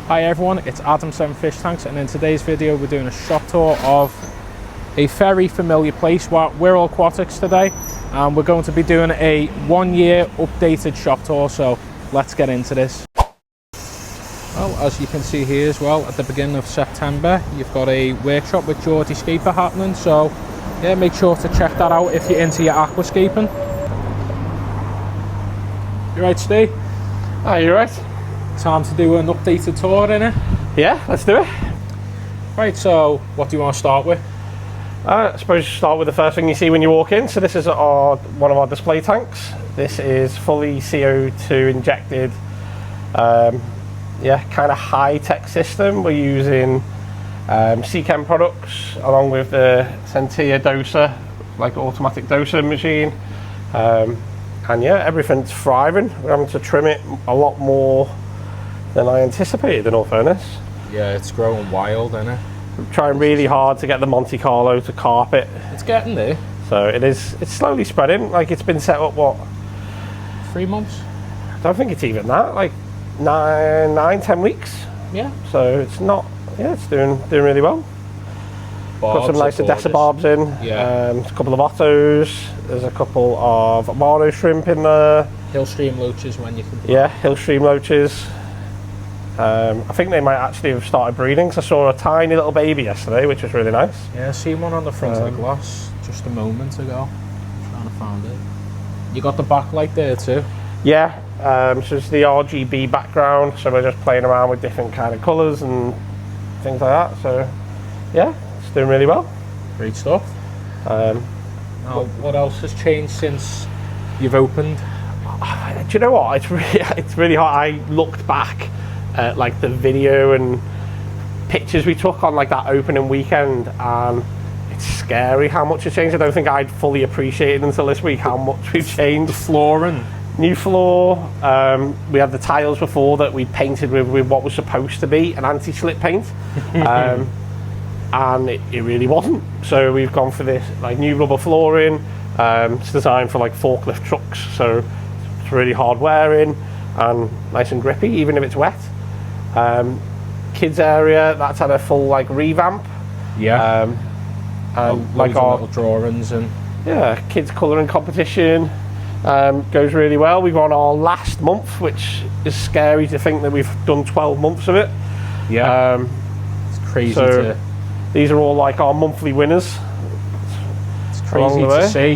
Hi everyone, it's Adam7 Fish Tanks, and in today's video we're doing a shop tour of a very familiar place. We're at Wirral Aquatics today, and we're going to be doing a 1 year updated shop tour, so let's get into this. Well, as you can see here as well, at the beginning of September you've got a workshop with Geordie Scaper happening, so yeah, make sure to check that out if you're into your aquascaping. You right, Steve? Are you right? Time to do an updated tour, innit? Yeah, let's do it. Right, so what do you want to start with? I suppose you start with the first thing you see when you walk in. So this is one of our display tanks. This is fully CO2 injected, yeah, kind of high-tech system. We're using Seachem products along with the Centia doser, like automatic doser machine. And yeah, everything's thriving. We're having to trim it a lot more than I anticipated, in all fairness. Yeah, it's growing wild, isn't it? I'm trying really hard to get the Monte Carlo to carp it. It's getting there. So it's slowly spreading. Like, it's been set up, what? 3 months? I don't think it's even that, like 9-10 weeks. Yeah. So it's not, yeah, it's doing really well. Barbs, got some nice Odessa barbs in. Yeah. A couple of Ottos. There's a couple of Amaro shrimp in there. Hillstream loaches when you can. Yeah, Hillstream loaches. I think they might actually have started breeding, because I saw a tiny little baby yesterday, which was really nice. Yeah, I seen one on the front of the glass just a moment ago. I'm trying to find it. You got the backlight there too? Yeah, so it's the RGB background, so we're just playing around with different kind of colours and things like that. So yeah, it's doing really well. Great stuff. Now, what else has changed since you've opened? Do you know what? It's really hard. I looked back at like the video and pictures we took on like that opening weekend, and it's scary how much has changed. I don't think I'd fully appreciated until this week how much we've changed. The flooring. New floor. We had the tiles before that we painted with what was supposed to be an anti-slip paint. And it really wasn't. So we've gone for this like new rubber flooring. It's designed for like forklift trucks, so it's really hard wearing and nice and grippy, even if it's wet. Kids area, that's had a full like revamp. Yeah. And like our little drawings and yeah, kids colouring competition goes really well. We've on our last month, which is scary to think that we've done 12 months of it. Yeah. It's crazy to. These are all like our monthly winners. It's crazy to see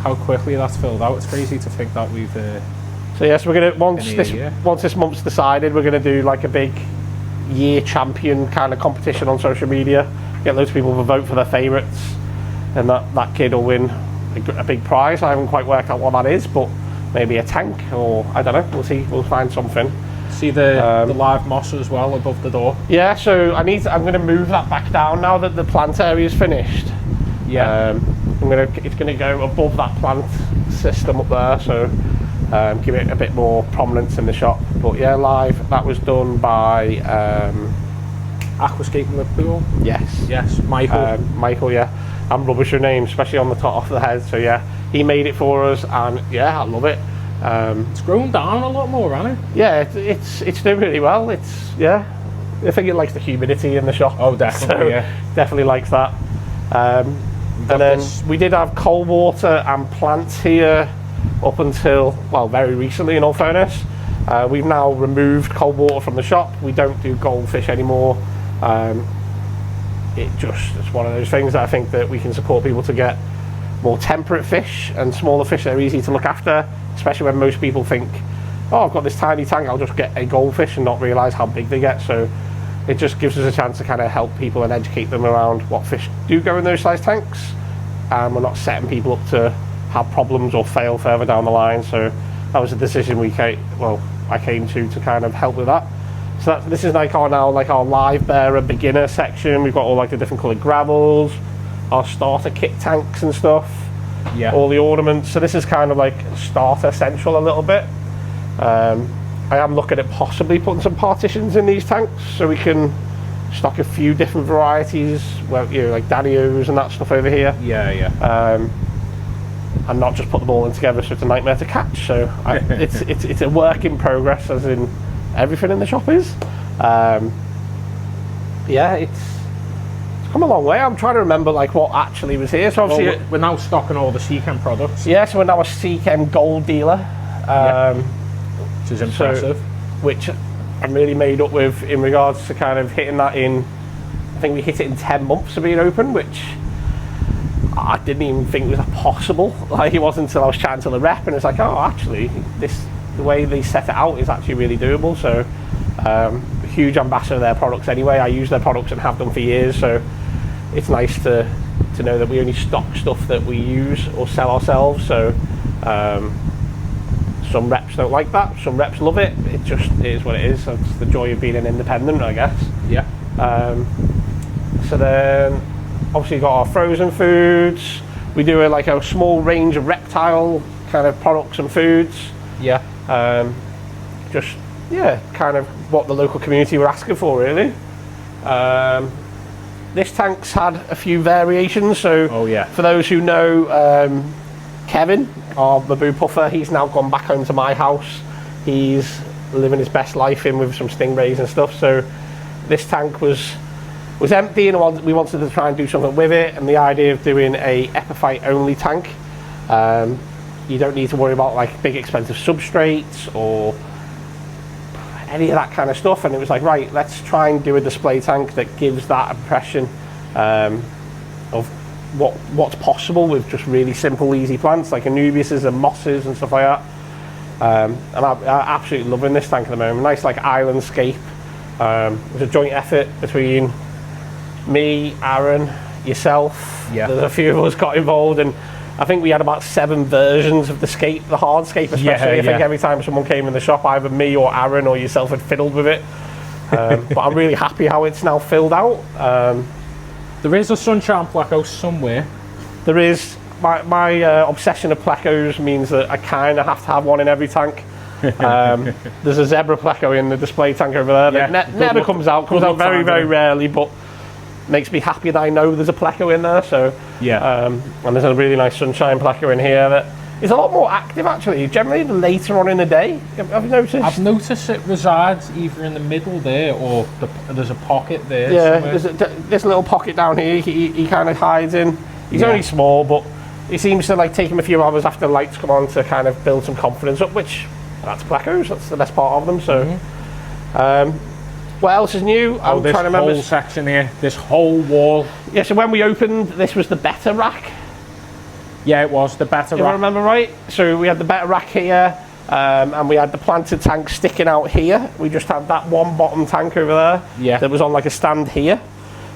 how quickly that's filled out. It's crazy to think that we've. So yes, we're gonna once this month's decided, we're gonna do like a big year champion kind of competition on social media. Get loads of people to vote for their favourites, and that kid will win a big prize. I haven't quite worked out what that is, but maybe a tank, or I don't know. We'll see. We'll find something. See the live moss as well above the door. Yeah, so I'm going to move that back down now that the plant area is finished. Yeah. It's going to go above that plant system up there, so give it a bit more prominence in the shop. But yeah, live. That was done by Aquascaping Liverpool. Yes, Michael. Michael, yeah. I'm rubbish with names, especially on the top off the head. So yeah, he made it for us, and yeah, I love it. It's grown down a lot more, hasn't it? Yeah, it's doing really well. I think it likes the humidity in the shop. Oh, definitely, so yeah. Definitely likes that. And then we did have cold water and plants here up until, well, very recently, in all fairness. We've now removed cold water from the shop. We don't do goldfish anymore. It's one of those things that I think that we can support people to get more temperate fish and smaller fish that are easy to look after, especially when most people think, oh, I've got this tiny tank, I'll just get a goldfish, and not realise how big they get. So it just gives us a chance to kind of help people and educate them around what fish do go in those size tanks, and we're not setting people up to have problems or fail further down the line. So that was a decision I came to kind of help with that. So this is like our live bearer beginner section. We've got all like the different coloured gravels, our starter kit tanks and stuff. Yeah. All the ornaments. So this is kind of like starter central a little bit. I am looking at possibly putting some partitions in these tanks so we can stock a few different varieties, well, you know, like Danios and that stuff over here. Yeah. And not just put them all in together, so it's a nightmare to catch. So it's a work in progress, as in everything in the shop is. Yeah, it's come a long way. I'm trying to remember like what actually was here. So obviously we're now stocking all the Seachem products. Yeah, so we're now a Seachem Gold dealer, Which is impressive. Which I'm really made up with in regards to kind of hitting that in. I think we hit it in 10 months of being open, which I didn't even think was possible. Like, it wasn't until I was chatting to the rep and it's like, oh, actually, the way they set it out is actually really doable. So, a huge ambassador of their products anyway. I use their products and have done for years, so it's nice to know that we only stock stuff that we use or sell ourselves. So, some reps don't like that, some reps love it. It just is what it is. That's the joy of being an independent, I guess. Yeah. So then, obviously, got our frozen foods. We do a small range of reptile kind of products and foods. Yeah. Just kind of what the local community were asking for, really. This tank's had a few variations. So, for those who know, Kevin, our Baboo puffer, he's now gone back home to my house. He's living his best life in with some stingrays and stuff. So, this tank was empty, and we wanted to try and do something with it. And the idea of doing a epiphyte only tank, you don't need to worry about like big expensive substrates or any of that kind of stuff. And it was like, right, let's try and do a display tank that gives that impression of what's possible with just really simple, easy plants like anubiases and mosses and stuff like that. And I'm absolutely loving this tank at the moment. Nice like islandscape. It was a joint effort between me, Aaron, yourself. Yeah. There's a few of us got involved, and I think we had about 7 versions of the hardscape especially. I think every time someone came in the shop, either me or Aaron or yourself had fiddled with it. But I'm really happy how it's now filled out. There is a sunshine pleco somewhere. There is. My obsession of plecos means that I kind of have to have one in every tank. There's a zebra pleco in the display tank over there that never comes out very, very rarely, but makes me happy that I know there's a pleco in there. So and there's a really nice sunshine pleco in here that is a lot more active actually, generally later on in the day. Have you noticed? I've noticed it resides either in the middle there or there's a pocket there. Yeah, there's this little pocket down here he kind of hides in. He's only small, but it seems to like take him a few hours after the lights come on to kind of build some confidence up, which that's plecos, that's the best part of them. So what else is new? I'm this trying to remember. Whole section here, this whole wall. Yeah, so when we opened, this was the better rack. Yeah, it was the better rack. If I remember right. So we had the better rack here, and we had the planted tank sticking out here. We just had that one bottom tank over there that was on like a stand here.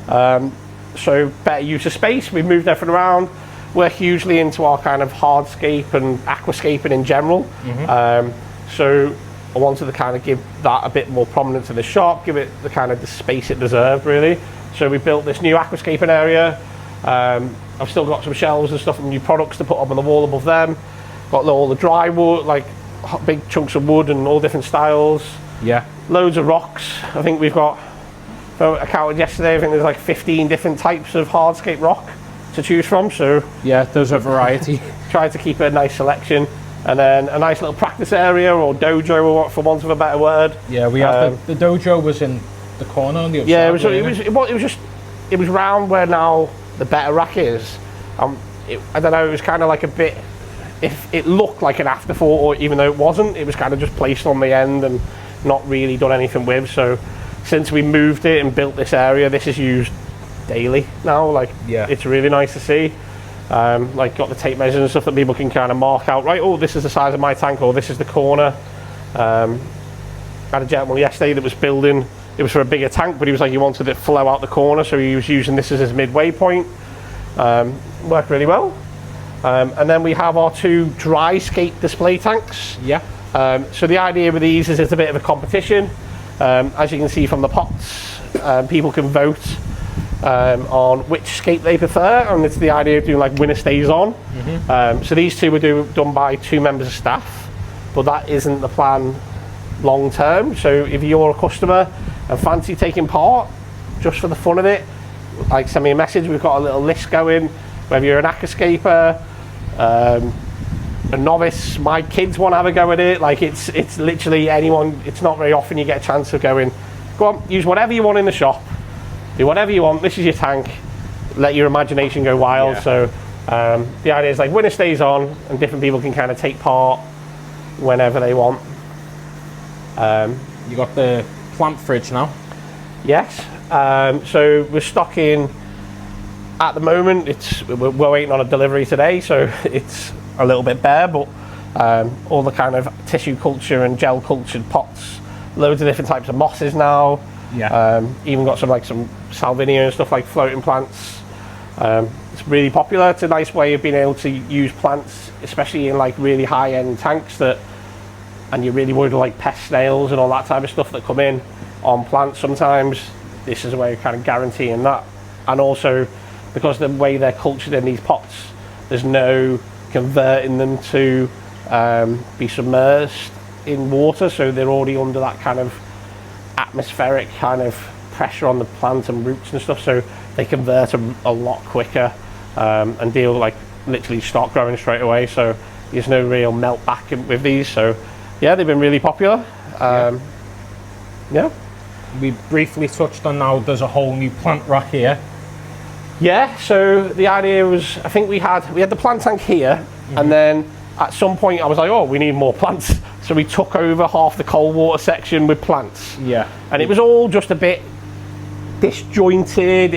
So better use of space. We moved everything around. We're hugely into our kind of hardscape and aquascaping in general. So I wanted to kind of give that a bit more prominence in the shop, give it the kind of the space it deserved, really. So we built this new aquascaping area. I've still got some shelves and stuff and new products to put up on the wall above them. Got all the dry wood, like big chunks of wood and all different styles. Yeah. Loads of rocks. I think we've got, I counted yesterday, I think there's like 15 different types of hardscape rock to choose from. So yeah, there's a variety. Tried to keep a nice selection. And then a nice little practice area or dojo, for want of a better word. Yeah, we had the dojo was in the corner on the other side. It was round where now the better rack is. I don't know. It was kind of like a bit. If it looked like an afterthought, or even though it wasn't, it was kind of just placed on the end and not really done anything with. So since we moved it and built this area, this is used daily now. Like it's really nice to see. Like got the tape measures and stuff that people can kind of mark out, right, oh, this is the size of my tank, or this is the corner. I had a gentleman yesterday that was building, it was for a bigger tank, but he was like, he wanted it to flow out the corner, so he was using this as his midway point. Worked really well. And then we have our 2 dry skate display tanks. So the idea with these is it's a bit of a competition. As you can see from the pots, people can vote on which scape they prefer, and it's the idea of doing like winner stays on. So these 2 were done by 2 members of staff, but that isn't the plan long term. So if you're a customer and fancy taking part just for the fun of it, like send me a message. We've got a little list going, whether you're an aquascaper, a novice, my kids want to have a go at it. Like it's literally anyone. It's not very often you get a chance of going, go on, use whatever you want in the shop, do whatever you want. This is your tank. Let your imagination go wild. Yeah. So the idea is like winner stays on, and different people can kind of take part whenever they want. You got the plant fridge now. Yes. So we're stocking. At the moment, we're waiting on a delivery today, so it's a little bit bare, but all the kind of tissue culture and gel cultured pots, loads of different types of mosses now. Yeah. Even got some salvinia and stuff like floating plants. It's really popular. It's a nice way of being able to use plants, especially in like really high-end tanks and you're really worried like pest snails and all that type of stuff that come in on plants sometimes. This is a way of kind of guaranteeing that. And also, because the way they're cultured in these pots, there's no converting them to be submerged in water, so they're already under that kind of atmospheric kind of pressure on the plant and roots and stuff, so they convert a lot quicker and deal like literally start growing straight away, so there's no real melt back with these. So yeah, they've been really popular. Yeah. We briefly touched on now there's a whole new plant rack here. Yeah, so the idea was, I think we had the plant tank here, and then at some point I was like, oh, we need more plants. So we took over half the cold water section with plants. Yeah. And it was all just a bit disjointed.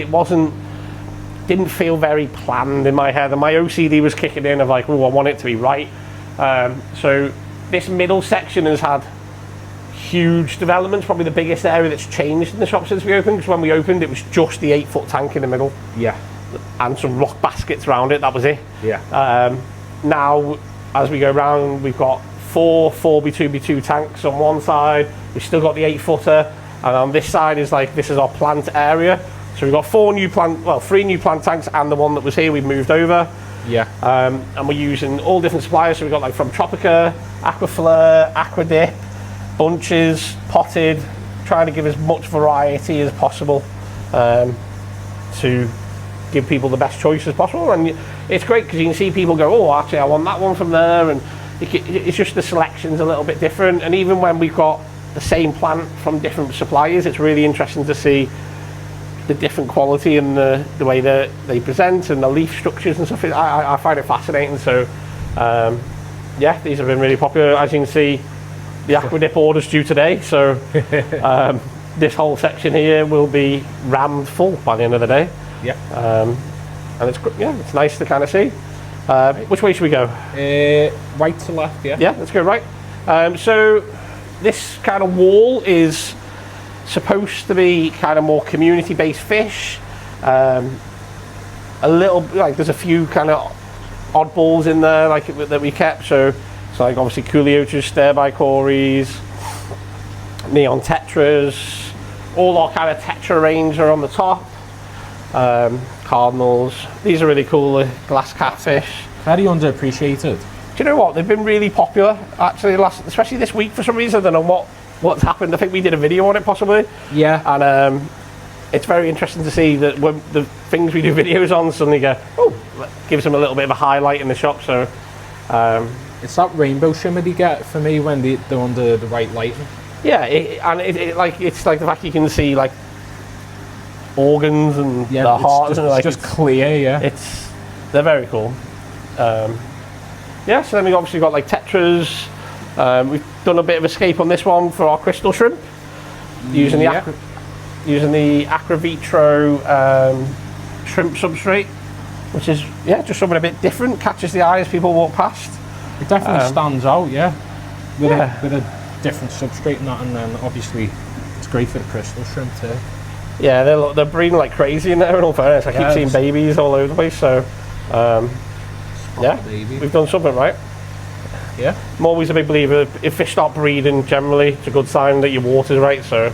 Didn't feel very planned in my head, and my OCD was kicking in of like, oh, I want it to be right. So this middle section has had huge developments, probably the biggest area that's changed in the shop since we opened, because when we opened it was just the 8-foot tank in the middle. Yeah. And some rock baskets around it, that was it. Yeah. Now, as we go around, we've got 4 4x2x2 tanks on one side, we've still got the 8-footer, and on this side is like, this is our plant area. So we've got 3 new plant tanks, and the one that was here we've moved over. Yeah. And we're using all different suppliers, so we've got like from Tropica, Aquafleur, Aquadip, bunches, potted, trying to give as much variety as possible to give people the best choice as possible. And it's great because you can see people go, oh, actually I want that one from there, and it's just the selection's a little bit different. And even when we've got the same plant from different suppliers, it's really interesting to see the different quality and the way that they present and the leaf structures and stuff. I find it fascinating. So yeah, these have been really popular. As you can see, the Aquadip order's due today, so this whole section here will be rammed full by the end of the day. Yeah. And it's nice to kind of see. Which way should we go? Right to left, yeah. Yeah, let's go right. So this kind of wall is supposed to be kind of more community-based fish. A little, like there's a few kind of oddballs in there like that we kept. So it's like obviously Cooliotus, Stirby Cories, Neon Tetras, all our kind of Tetra range are on the top. Cardinals, these are really cool, glass catfish. Very underappreciated. Do you know what? They've been really popular actually, especially this week for some reason. I don't know what's happened. I think we did a video on it possibly. Yeah. And it's very interesting to see that when the things we do videos on suddenly go, oh, gives them a little bit of a highlight in the shop. So it's that rainbow shimmer you get for me when they're under the right lighting. Yeah, it's like the fact you can see like organs and the hearts, and like just clear. Yeah, they're very cool. Yeah, so then we obviously got like Tetras. We've done a bit of escape on this one for our crystal shrimp using the Aquavitro shrimp substrate, which is just something a bit different, catches the eye as people walk past. It definitely stands out, with a different substrate and that, and then obviously it's great for the crystal shrimp too. Yeah, they're breeding like crazy in there, in all fairness. I keep seeing babies all over the place, so we've done something right. Yeah. I'm always a big believer, if fish start breeding generally, it's a good sign that your water's right, so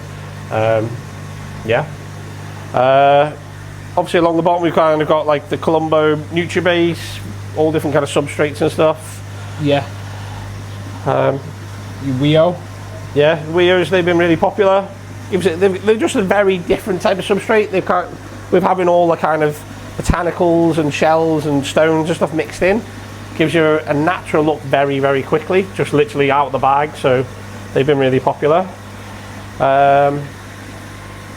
obviously along the bottom we've kind of got like the Colombo Nutribase, all different kind of substrates and stuff. Yeah. Weo. Yeah, Weos, they've been really popular. They're just a very different type of substrate. With having all the kind of botanicals and shells and stones and stuff mixed in, gives you a natural look very, very quickly, just literally out of the bag. So they've been really popular.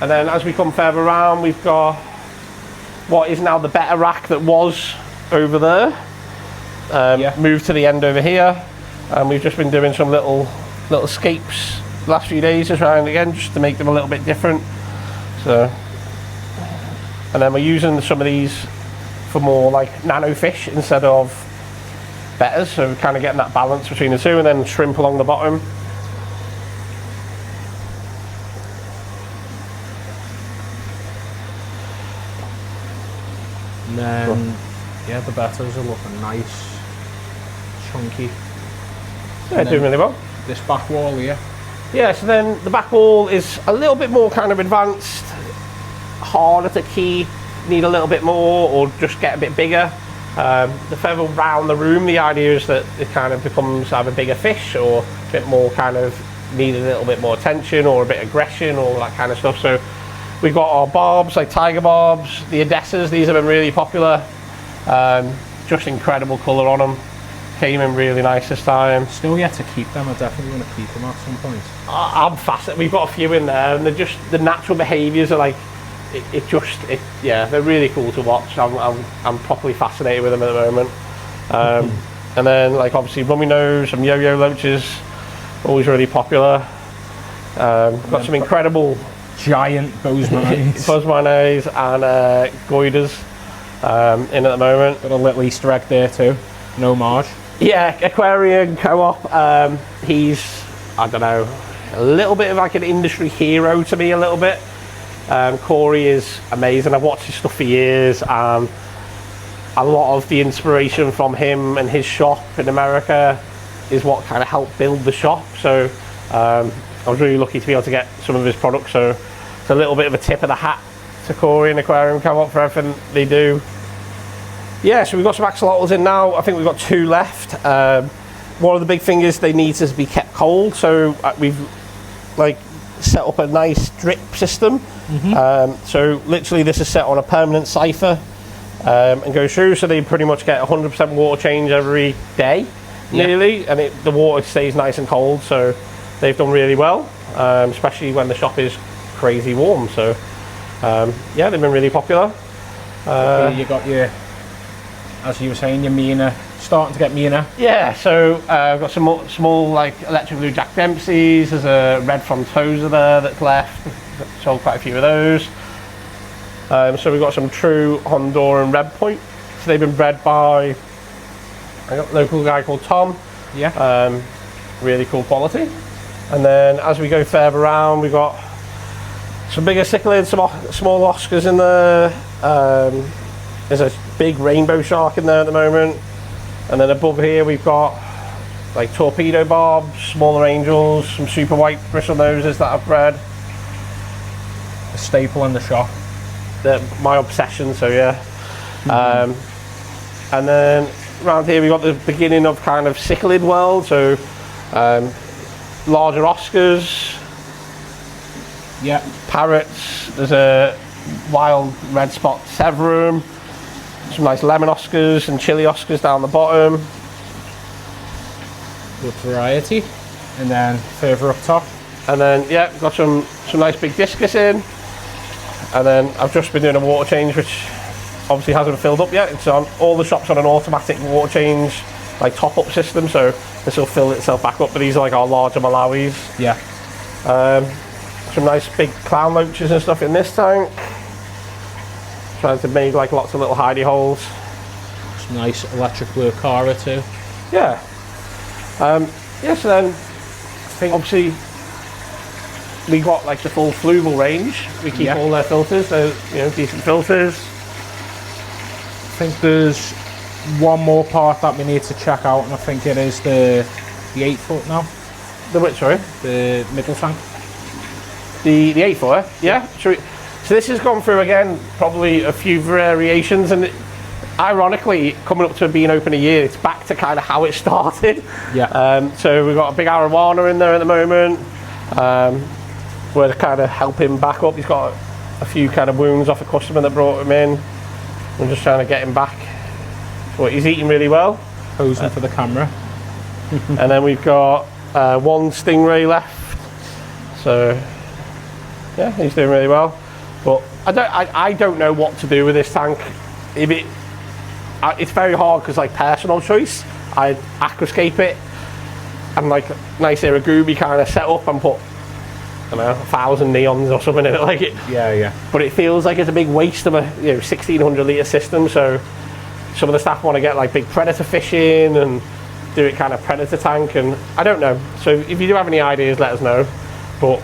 And then as we come further around, we've got what is now the better rack that was over there. Moved to the end over here, and we've just been doing some little scapes the last few days, just trying again, just to make them a little bit different. So, and then we're using some of these for more like nano fish instead of betters, so we're kind of getting that balance between the two, and then shrimp along the bottom. And then, yeah, the betters are looking nice, chunky. Yeah, doing really well. This back wall here. Yeah, so then the back wall is a little bit more kind of advanced, harder to keep, need a little bit more, or just get a bit bigger. The further round the room, the idea is that it kind of becomes either bigger fish or a bit more kind of need a little bit more attention or a bit of aggression, all that kind of stuff. So we've got our barbs, like tiger barbs, the Odessas. These have been really popular. Just incredible colour on them. Came in really nice this time. Still yet to keep them. I definitely want to keep them at some point. I'm fascinated. We've got a few in there, and they're just, the natural behaviours are like, yeah, they're really cool to watch. I'm properly fascinated with them at the moment. And then, like, obviously rummy nose and yo-yo loaches, always really popular. Got some incredible giant Bosmanays and goiders in at the moment. Got a little Easter egg there too. No Marge. Yeah, Aquarium Co-op. He's, I don't know, a little bit of like an industry hero to me, a little bit. Corey is amazing. I've watched his stuff for years, and a lot of the inspiration from him and his shop in America is what kind of helped build the shop. So I was really lucky to be able to get some of his products. So it's a little bit of a tip of the hat to Corey and Aquarium Co-op for everything they do. Yeah, so we've got some axolotls in now. I think we've got 2 left. One of the big things is they need to be kept cold, so we've like set up a nice drip system. So literally this is set on a permanent cipher and goes through, so they pretty much get 100% water change every day, nearly, and the water stays nice and cold, so they've done really well, especially when the shop is crazy warm. So yeah, they've been really popular. You got your, as you were saying, your meaner, starting to get meaner. Yeah, so I've got some small like electric blue Jack Dempseys. There's a red frontosa there that's left. Sold quite a few of those. So we've got some true Honduran red point. So they've been bred by a local guy called Tom. Yeah. Really cool quality. And then as we go further around, we've got some bigger cichlids, some small Oscars in there. There's a big rainbow shark in there at the moment. And then above here we've got like torpedo barbs, smaller angels, some super white bristle noses that I've bred. A staple in the shop. They're my obsession, so yeah. And then around here we've got the beginning of kind of cichlid world, so larger Oscars. Yeah. Parrots, there's a wild red spot Severum. Some nice lemon Oscars and chili Oscars down the bottom. Good variety. And then further up top. And then yeah, got some nice big discus in. And then I've just been doing a water change, which obviously hasn't filled up yet. It's on all the shops on an automatic water change, like top up system, so this will fill itself back up. But these are like our larger Malawis. Yeah. Some nice big clown loaches and stuff in this tank. Trying to make like lots of little hidey holes. Some nice electric blue Cara too. Yeah. Yeah, so then I think obviously we got like the full fluval range. We keep all their filters, so you know, decent filters. I think there's one more part that we need to check out, and I think it is the 8 foot now. The which, sorry? The middle tank. The 8 foot, yeah. So this has gone through again probably a few variations, and ironically, coming up to being open a year, it's back to kind of how it started. Yeah. So we've got a big arowana in there at the moment. We're kind of helping back up. He's got a few kind of wounds off a customer that brought him in. I'm just trying to get him back. So he's eating really well. Posing for the camera. And then we've got one stingray left. So Yeah, he's doing really well. But I don't know what to do with this tank. It's very hard because like personal choice. I'd aquascape it and like nice irrigoomy kind of set up and put, I don't know, 1,000 neons or something in it, like it. Yeah. But it feels like it's a big waste of a 1,600 litre system. So some of the staff want to get like big predator fishing and do it kind of predator tank, and I don't know. So if you do have any ideas, let us know. But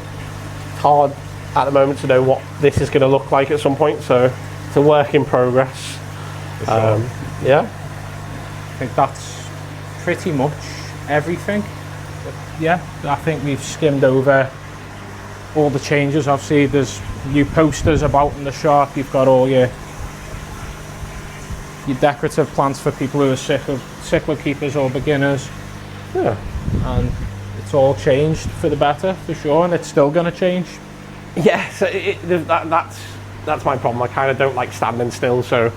it's hard at the moment to know what this is going to look like at some point. So it's a work in progress. Sure. Yeah. I think that's pretty much everything. Yeah, I think we've skimmed over all the changes. Obviously there's new posters about in the shop. You've got all your decorative plants for people who are cichlid keepers or beginners. Yeah. And it's all changed for the better, for sure, and it's still going to change. Yeah, so that's my problem. I kind of don't like standing still, so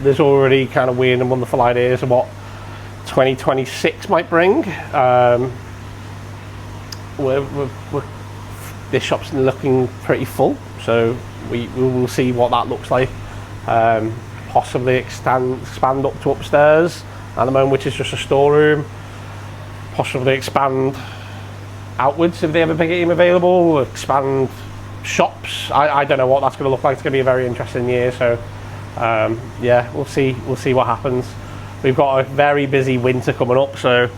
there's already kind of weird and wonderful ideas of what 2026 might bring. This shop's looking pretty full, so we will see what that looks like. Possibly expand up to upstairs at the moment, which is just a storeroom. Possibly expand outwards if they have a big team available. Expand shops. I don't know what that's going to look like. It's going to be a very interesting year. So yeah, we'll see what happens. We've got a very busy winter coming up. So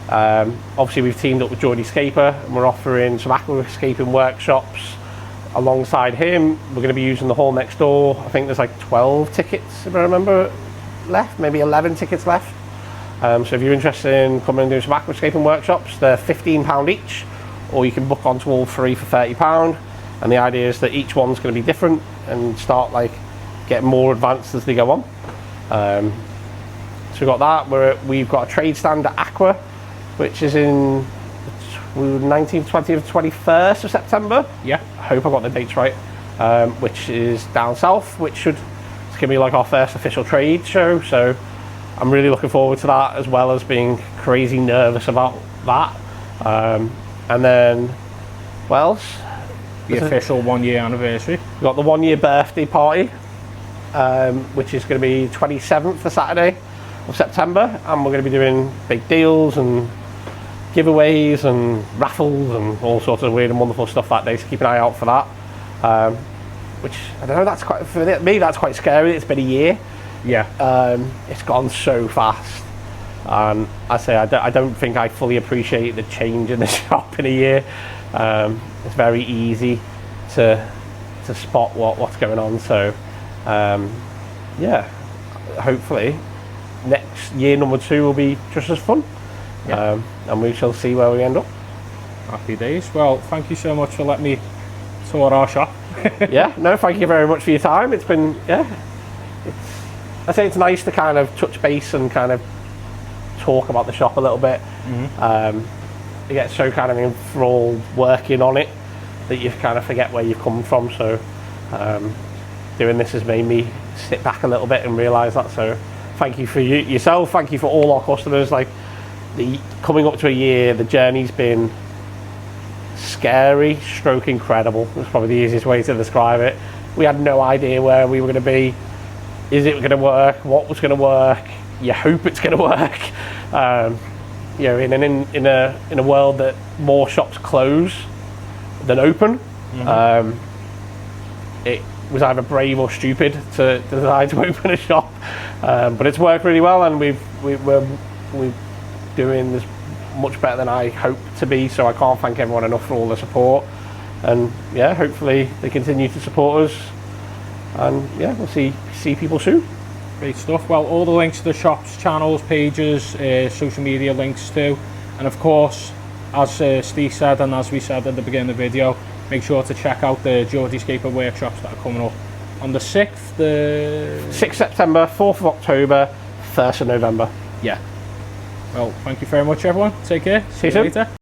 obviously we've teamed up with Geordie Scaper and we're offering some aquascaping workshops. Alongside him, we're going to be using the hall next door. I think there's like 12 tickets, if I remember, left, maybe 11 tickets left. So if you're interested in coming and doing some aquascaping workshops, they're £15 each, or you can book onto all three for £30. And the idea is that each one's going to be different and start like getting more advanced as they go on. So we've got that. We've got a trade stand at Aqua, which is in 19th, 20th, 21st of September. Yeah. I hope I got the dates right. Which is down south, it's going to be like our first official trade show. So I'm really looking forward to that, as well as being crazy nervous about that. And then, what else? The official 1 year anniversary. We've got the 1 year birthday party, which is going to be 27th, the Saturday of September. And we're going to be doing big deals and giveaways and raffles and all sorts of weird and wonderful stuff that day, so keep an eye out for that. Which, I don't know, that's quite, for me, that's quite scary. It's been a year. Yeah. It's gone so fast. And I don't think I fully appreciate the change in the shop in a year. It's very easy to spot what's going on. So, yeah, hopefully next year, number 2, will be just as fun. Yeah. And we shall see where we end up. Happy days. Well, thank you so much for letting me tour our shop. Yeah, no, thank you very much for your time. It's been, yeah, I say it's nice to kind of touch base and kind of talk about the shop a little bit. You get so kind of enthralled working on it that you kind of forget where you've come from. So doing this has made me sit back a little bit and realise that. So thank you for yourself. Thank you for all our customers. Like, coming up to a year, the journey's been scary, stroke incredible. That's probably the easiest way to describe it. We had no idea where we were going to be. Is it going to work? What was going to work? You hope it's going to work. You know, in a world that more shops close than open, it was either brave or stupid to decide to open a shop. But it's worked really well, and we're doing this much better than I hoped to be, so I can't thank everyone enough for all the support. And yeah, hopefully they continue to support us, and yeah, we'll see people soon. Great stuff. Well, all the links to the shops, channels, pages, social media links too, and of course, as Steve said and as we said at the beginning of the video, make sure to check out the Geordie Scaper workshops that are coming up on the 6th, the 6th September, 4th of October, 1st of November. Yeah. Well, thank you very much, everyone. Take care. See you soon. later.